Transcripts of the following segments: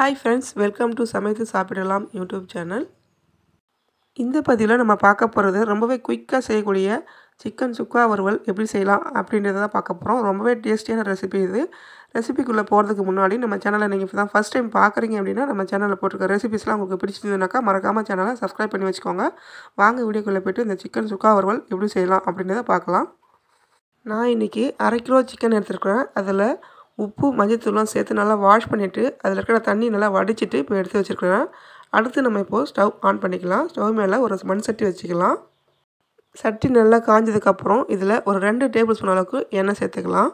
Hi friends, welcome to சமைத்து சாப்பிடலாம் YouTube channel. இந்த பதிவில் நம்ம பார்க்க போகிறது ரொம்பவே குயிக்காக செய்யக்கூடிய சிக்கன் சுக்கா வறுவல் எப்படி செய்யலாம் அப்படின்றத தான் பார்க்க போகிறோம். ரொம்பவே டேஸ்டியான ரெசிபி இது. ரெசிபிக்குள்ளே போகிறதுக்கு முன்னாடி நம்ம சேனலை நீங்கள் இப்போ தான் ஃபஸ்ட் டைம் பார்க்குறீங்க அப்படின்னா நம்ம சேனலில் போட்டிருக்க ரெசிபிஸ்லாம் உங்களுக்கு பிடிச்சிருந்ததுனாக்கா மறக்காமல் சேனலை சப்ஸ்கிரைப் பண்ணி வச்சுக்கோங்க. வாங்க வீடியோக்குள்ளே போய்ட்டு இந்த சிக்கன் சுக்கா வறுவல் எப்படி செய்யலாம் அப்படின்றத பார்க்கலாம். நான் இன்றைக்கி 1/2 கிலோ சிக்கன் எடுத்துருக்கிறேன். அதில் உப்பு மஞ்சத்தூள்லாம் சேர்த்து நல்லா வாஷ் பண்ணிவிட்டு அதில் இருக்கிற தண்ணி நல்லா வடிச்சிட்டு இப்போ எடுத்து வச்சுருக்கிறேன். அடுத்து நம்ம இப்போது ஸ்டவ் ஆன் பண்ணிக்கலாம். ஸ்டவ் மேலே ஒரு மண் சட்டி வச்சுக்கலாம். சட்டி நல்லா காஞ்சதுக்கப்புறம் இதில் ஒரு 2 டேபிள் ஸ்பூன் அளவுக்கு எண்ணெய் சேர்த்துக்கலாம்.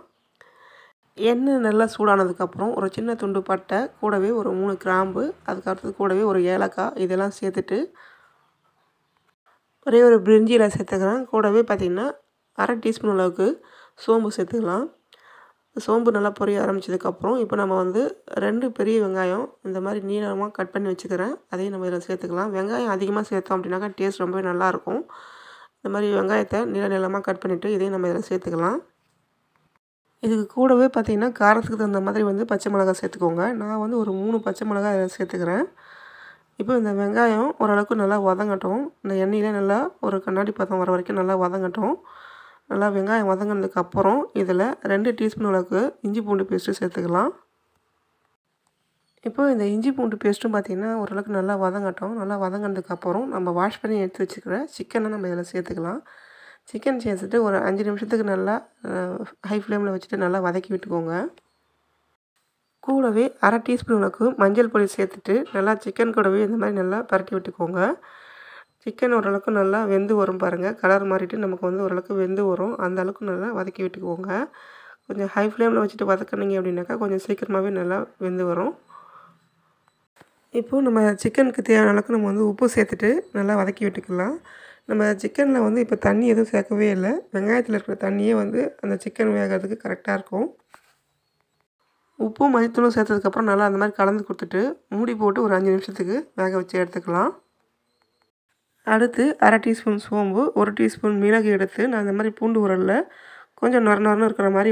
எண்ணெய் நல்லா சூடானதுக்கப்புறம் ஒரு சின்ன துண்டு பட்டை, கூடவே ஒரு 3 கிராம்பு, அதுக்கடுத்தது கூடவே ஒரு ஏலக்காய் இதெல்லாம் சேர்த்துட்டு ஒரே ஒரு பிரிஞ்சி இலை சேர்த்துக்கிறேன். கூடவே பார்த்திங்கன்னா 1/2 டீஸ்பூன் அளவுக்கு சோம்பு சேர்த்துக்கலாம். சோம்பு நல்லா பொரிய ஆரம்பித்ததுக்கப்புறம் இப்போ நம்ம 2 பெரிய வெங்காயம் இந்த மாதிரி நீளமாக கட் பண்ணி வச்சுக்கிறேன். அதையும் நம்ம இதில் சேர்த்துக்கலாம். வெங்காயம் அதிகமாக சேர்த்தோம் அப்படின்னாக்கா டேஸ்ட் ரொம்பவே நல்லாயிருக்கும். இந்த மாதிரி வெங்காயத்தை நீளமாக கட் பண்ணிவிட்டு இதையும் நம்ம இதில் சேர்த்துக்கலாம். இதுக்கு கூடவே பார்த்திங்கன்னா காரத்துக்கு தகுந்த மாதிரி பச்சை மிளகாய் சேர்த்துக்கோங்க. நான் ஒரு 3 பச்சை மிளகாய் இதில் சேர்த்துக்கிறேன். இப்போ இந்த வெங்காயம் ஓரளவுக்கு நல்லா வதங்கட்டும். இந்த எண்ணெயிலே நல்லா ஒரு கண்ணாடி பதம் வர வரைக்கும் நல்லா வதங்கட்டும். நல்லா வெங்காயம் வதங்கினதுக்கப்புறம் இதில் 2 டீஸ்பூன் அளவுக்கு இஞ்சி பூண்டு பேஸ்ட்டு சேர்த்துக்கலாம். இப்போ இந்த இஞ்சி பூண்டு பேஸ்ட்டும் பார்த்திங்கன்னா ஓரளவுக்கு நல்லா வதங்கட்டும். நல்லா வதங்கினதுக்கப்புறம் நம்ம வாஷ் பண்ணி எடுத்து வச்சுக்கிற சிக்கனை நம்ம இதில் சேர்த்துக்கலாம். சிக்கன் சேர்த்துட்டு ஒரு 5 நிமிஷத்துக்கு நல்லா ஹை ஃப்ளேமில் வச்சுட்டு நல்லா வதக்கி விட்டுக்கோங்க. கூடவே 1/2 டீஸ்பூன் அளவுக்கு மஞ்சள் பொடி சேர்த்துட்டு நல்லா சிக்கன் கூடவே இந்த மாதிரி நல்லா பரட்டி விட்டுக்கோங்க. சிக்கன் ஓரளவுக்கு நல்லா வெந்து வரும் பாருங்கள். கலர் மாறிட்டு நமக்கு ஓரளவுக்கு வெந்து வரும். அந்த அளவுக்கு நல்லா வதக்கி விட்டுக்கோங்க. கொஞ்சம் ஹை ஃப்ளேமில் வச்சுட்டு வதக்கினீங்க அப்படின்னாக்கா கொஞ்சம் சீக்கிரமாகவே நல்லா வெந்து வரும். இப்போது நம்ம சிக்கனுக்கு தேவையான அளவுக்கு நம்ம உப்பு சேர்த்துட்டு நல்லா வதக்கி விட்டுக்கலாம். நம்ம சிக்கனில் இப்போ தண்ணி எதுவும் சேர்க்கவே இல்லை. வெங்காயத்தில் இருக்கிற தண்ணியே அந்த சிக்கன் வேகிறதுக்கு கரெக்டாக இருக்கும். உப்பும் மஞ்சத்தூளும் சேர்த்ததுக்கப்புறம் நல்லா அந்த மாதிரி கலந்து கொடுத்துட்டு மூடி போட்டு ஒரு 5 நிமிஷத்துக்கு வேக வச்சு எடுத்துக்கலாம். அடுத்து 1/2 டீஸ்பூன் சோம்பு, 1 டீஸ்பூன் மிளகு எடுத்து நான் இந்த மாதிரி பூண்டு உரலில் கொஞ்சம் நொர இருக்கிற மாதிரி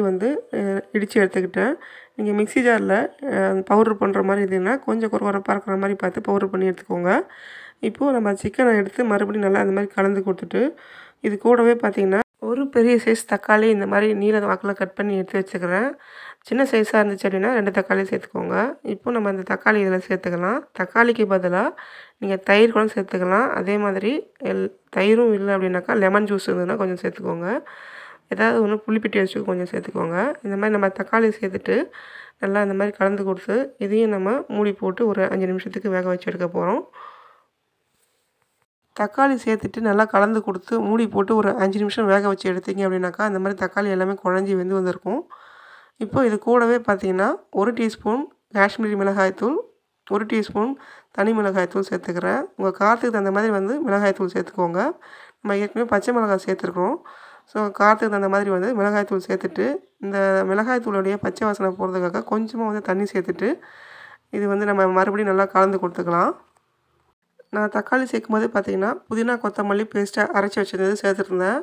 இடித்து எடுத்துக்கிட்டேன். நீங்கள் மிக்ஸி ஜாரில் பவுட்ரு பண்ணுற மாதிரி இருந்ததுன்னா கொஞ்சம் கொரகொரப்பாக இருக்கிற மாதிரி பார்த்து பவுட்ரு பண்ணி எடுத்துக்கோங்க. இப்போது நம்ம சிக்கனை எடுத்து மறுபடியும் நல்லா அந்த மாதிரி கலந்து கொடுத்துட்டு இது கூடவே பார்த்திங்கன்னா ஒரு பெரிய சைஸ் தக்காளி இந்த மாதிரி நீல வாக்கில் கட் பண்ணி எடுத்து வச்சுக்கிறேன். சின்ன சைஸாக இருந்துச்சு அப்படின்னா 2 தக்காளி சேர்த்துக்கோங்க. இப்போது நம்ம அந்த தக்காளி இதில் சேர்த்துக்கலாம். தக்காளிக்கு பதிலாக நீங்கள் தயிர் கூட சேர்த்துக்கலாம். அதே மாதிரி தயிரும் இல்லை அப்படின்னாக்கா லெமன் ஜூஸ் இருந்ததுன்னா கொஞ்சம் சேர்த்துக்கோங்க. ஏதாவது ஒன்று புளிப்பு டேஸ்ட்டுக்கு கொஞ்சம் சேர்த்துக்கோங்க. இந்த மாதிரி நம்ம தக்காளி சேர்த்துட்டு நல்லா இந்த மாதிரி கலந்து கொடுத்து இதையும் நம்ம மூடி போட்டு ஒரு 5 நிமிஷத்துக்கு வேக வச்சு எடுக்க போகிறோம். தக்காளி சேர்த்துட்டு நல்லா கலந்து கொடுத்து மூடி போட்டு ஒரு 5 நிமிஷம் வேக வச்சு எடுத்தீங்க அப்படின்னாக்கா அந்த மாதிரி தக்காளி எல்லாமே குழஞ்சி வெந்து வந்திருக்கும். இப்போது இது கூடவே பார்த்திங்கன்னா 1 டீஸ்பூன் காஷ்மீரி மிளகாய்த்தூள், 1 டீஸ்பூன் தனி மிளகாய்த்தூள் சேர்த்துக்கிறேன். உங்கள் காரத்துக்கு தகுந்த மாதிரி மிளகாய்த்தூள் சேர்த்துக்கோங்க. நம்ம ஏற்கனவே பச்சை மிளகாய் சேர்த்துருக்குறோம். ஸோ காரத்துக்கு தகுந்த மாதிரி மிளகாய்த்தூள் சேர்த்துட்டு இந்த மிளகாய்த்தூளுடைய பச்சை வாசனை போகிறதுக்காக கொஞ்சமாக தண்ணி சேர்த்துட்டு இது நம்ம மறுபடியும் நல்லா கலந்து கொடுத்துக்கலாம். நான் தக்காளி சேர்க்கும்போது பார்த்திங்கன்னா புதினா கொத்தமல்லி பேஸ்ட்டாக அரைச்சி வச்சுருந்தது சேர்த்துருந்தேன்.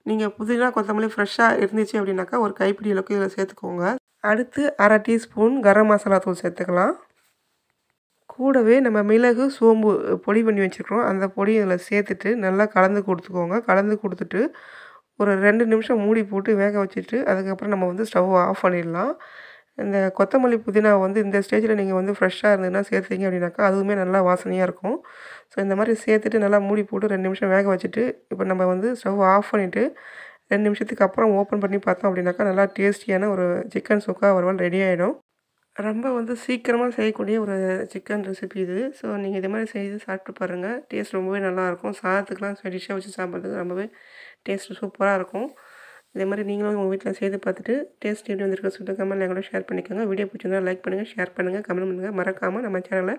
நீங்கள் புதினா கொத்தமல்லி ஃப்ரெஷ்ஷாக இருந்துச்சு அப்படின்னாக்கா ஒரு கைப்பிடி அளவுக்கு இதில் சேர்த்துக்கோங்க. அடுத்து 1/2 டீஸ்பூன் கரம் மசாலா தூள் சேர்த்துக்கலாம். கூடவே நம்ம மிளகு சோம்பு பொடி பண்ணி வச்சுருக்கிறோம். அந்த பொடி இதில் சேர்த்துட்டு நல்லா கலந்து கொடுத்துக்கோங்க. கலந்து கொடுத்துட்டு ஒரு 2 நிமிஷம் மூடி போட்டு வேக வச்சுட்டு அதுக்கப்புறம் நம்ம ஸ்டவ் ஆஃப் பண்ணிடலாம். இந்த கொத்தமல்லி புதினா இந்த ஸ்டேஜில் நீங்கள் ஃப்ரெஷ்ஷாக இருந்ததுன்னா சேர்த்துங்க அப்படின்னாக்கா அதுவுமே நல்லா வாசனையாக இருக்கும். ஸோ இந்த மாதிரி சேர்த்துட்டு நல்லா மூடி போட்டு 2 நிமிஷம் வேக வச்சுட்டு இப்போ நம்ம ஸ்டவ் ஆஃப் பண்ணிவிட்டு 2 நிமிஷத்துக்கு அப்புறம் ஓப்பன் பண்ணி பார்த்தோம் அப்படின்னாக்கா நல்லா டேஸ்டியான ஒரு சிக்கன் சுக்கா வறுவல் ரெடி ஆகிடும். ரொம்ப சீக்கிரமாக செய்யக்கூடிய ஒரு சிக்கன் ரெசிபி இது. ஸோ நீங்கள் இதே மாதிரி செய்து சாப்பிட்டு பாருங்கள். டேஸ்ட் ரொம்பவே நல்லாயிருக்கும். சாதத்துக்கெலாம் டிஷ்ஷாக வச்சு சாப்பிட்றதுக்கு ரொம்பவே டேஸ்ட்டு சூப்பராக இருக்கும். இதே மாதிரி நீங்களும் உங்கள் வீட்டில் செய்து பார்த்துட்டு டேஸ்ட் எப்படி வந்திருக்க சொல்லிட்டு கமெண்ட்டில் கூட ஷேர் பண்ணிக்கோங்க. வீடியோ பிடிச்சிருந்தா லைக் பண்ணுங்கள், ஷேர் பண்ணுங்கள், கமெண்ட் பண்ணுங்கள். மறக்காமல் நம்ம சேனலை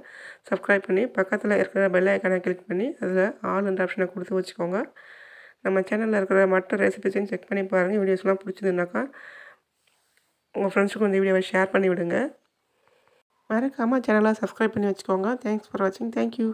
சப்ஸ்கிரைப் பண்ணி பக்கத்தில் இருக்கிற பெல் ஐக்கானை கிளிக் பண்ணி அதில் ஆல் என்ற ஆப்ஷனை கொடுத்து வச்சுக்கோங்க. நம்ம சேனலில் இருக்கிற மற்ற ரெசிபிஸையும் செக் பண்ணி பாருங்கள். வீடியோஸ்லாம் பிடிச்சதுனாக்கா உங்கள் ஃப்ரெண்ட்ஸுக்கும் இந்த வீடியோவை ஷேர் பண்ணி விடுங்க. மறக்காமல் சேனலை சப்ஸ்கிரைப் பண்ணி வச்சுக்கோங்க. தேங்க்ஸ் ஃபார் வாட்சிங். தேங்க்யூ.